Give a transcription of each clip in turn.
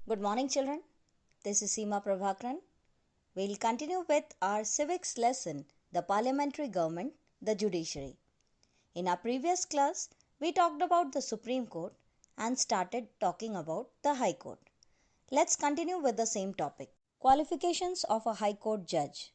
Good morning, children. This is Seema Prabhakaran. We'll continue with our civics lesson, the parliamentary government, the judiciary. In our previous class, we talked about the Supreme Court and started talking about the High Court. Let's continue with the same topic. Qualifications of a High Court judge.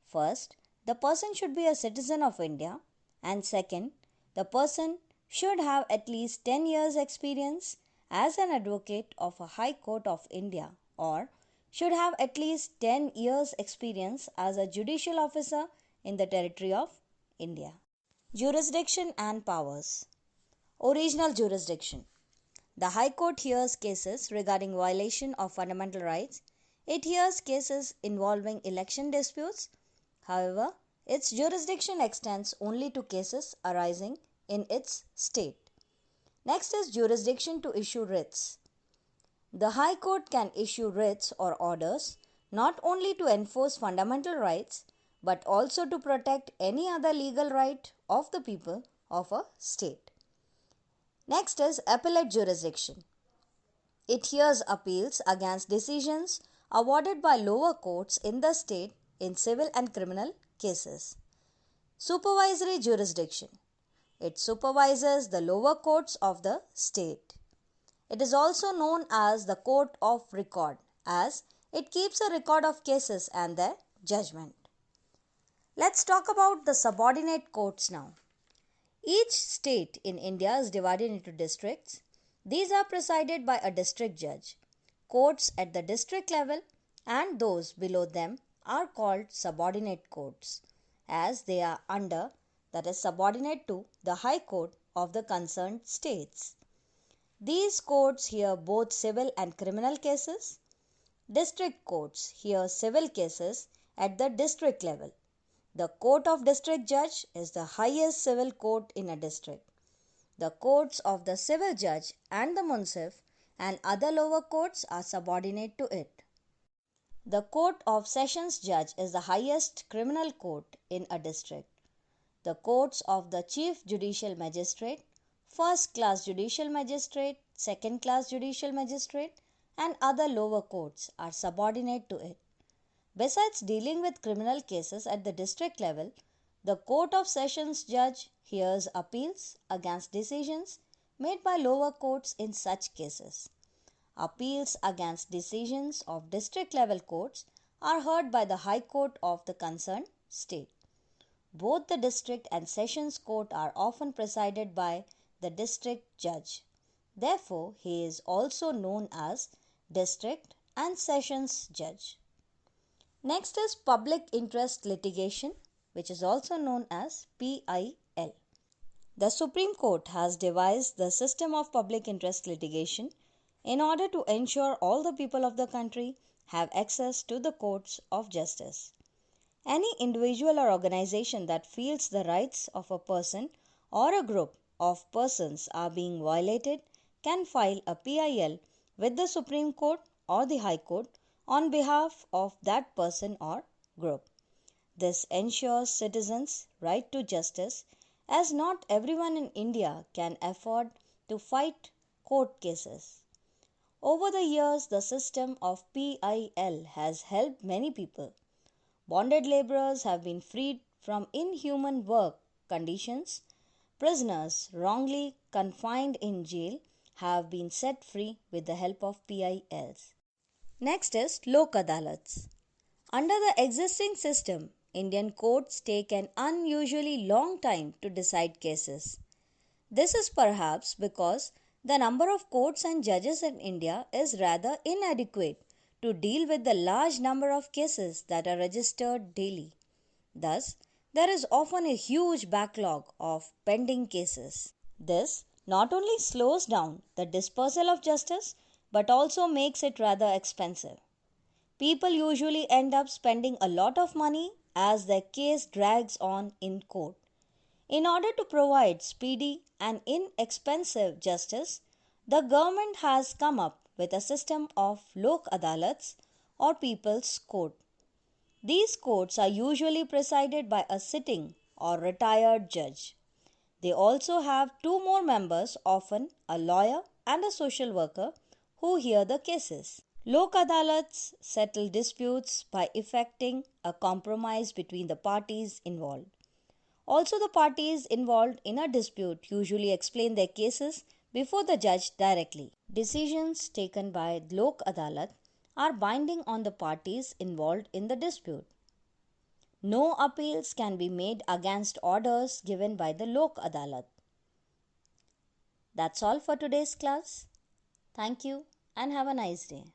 First, the person should be a citizen of India, and second, the person should have at least 10 years experience as an advocate of a High Court of India or should have at least 10 years experience as a judicial officer in the territory of India. Jurisdiction and powers. Original jurisdiction. The High Court hears cases regarding violation of fundamental rights. It hears cases involving election disputes. However, its jurisdiction extends only to cases arising in its state. Next is jurisdiction to issue writs. The High Court can issue writs or orders not only to enforce fundamental rights but also to protect any other legal right of the people of a state. Next is appellate jurisdiction. It hears appeals against decisions awarded by lower courts in the state in civil and criminal cases. Supervisory jurisdiction. It supervises the lower courts of the state. It is also known as the court of record as it keeps a record of cases and their judgment. Let's talk about the subordinate courts now. Each state in India is divided into districts. These are presided by a district judge. Courts at the district level and those below them are called subordinate courts as they are under, that is subordinate to, the High Court of the concerned states. These courts hear both civil and criminal cases. District courts hear civil cases at the district level. The Court of District Judge is the highest civil court in a district. The courts of the civil judge and the munsif and other lower courts are subordinate to it. The Court of Sessions Judge is the highest criminal court in a district. The courts of the Chief Judicial Magistrate, First Class Judicial Magistrate, Second Class Judicial Magistrate, and other lower courts are subordinate to it. Besides dealing with criminal cases at the district level, the Court of Sessions Judge hears appeals against decisions made by lower courts in such cases. Appeals against decisions of district level courts are heard by the High Court of the concerned state. Both the district and sessions court are often presided by the district judge. Therefore, he is also known as district and sessions judge. Next is public interest litigation, which is also known as PIL. The Supreme Court has devised the system of public interest litigation in order to ensure all the people of the country have access to the courts of justice. Any individual or organization that feels the rights of a person or a group of persons are being violated can file a PIL with the Supreme Court or the High Court on behalf of that person or group. This ensures citizens' right to justice as not everyone in India can afford to fight court cases. Over the years, the system of PIL has helped many people. Bonded laborers have been freed from inhuman work conditions. Prisoners wrongly confined in jail have been set free with the help of PILs. Next is Lok Adalats. Under the existing system, Indian courts take an unusually long time to decide cases. This is perhaps because the number of courts and judges in India is rather inadequate to deal with the large number of cases that are registered daily. Thus, there is often a huge backlog of pending cases. This not only slows down the dispersal of justice but also makes it rather expensive. People usually end up spending a lot of money as their case drags on in court. In order to provide speedy and inexpensive justice, the government has come up with a system of Lok Adalats or People's Court. These courts are usually presided by a sitting or retired judge. They also have two more members, often a lawyer and a social worker, who hear the cases. Lok Adalats settle disputes by effecting a compromise between the parties involved. Also, the parties involved in a dispute usually explain their cases before the judge directly. Decisions taken by Lok Adalat are binding on the parties involved in the dispute. No appeals can be made against orders given by the Lok Adalat. That's all for today's class. Thank you and have a nice day.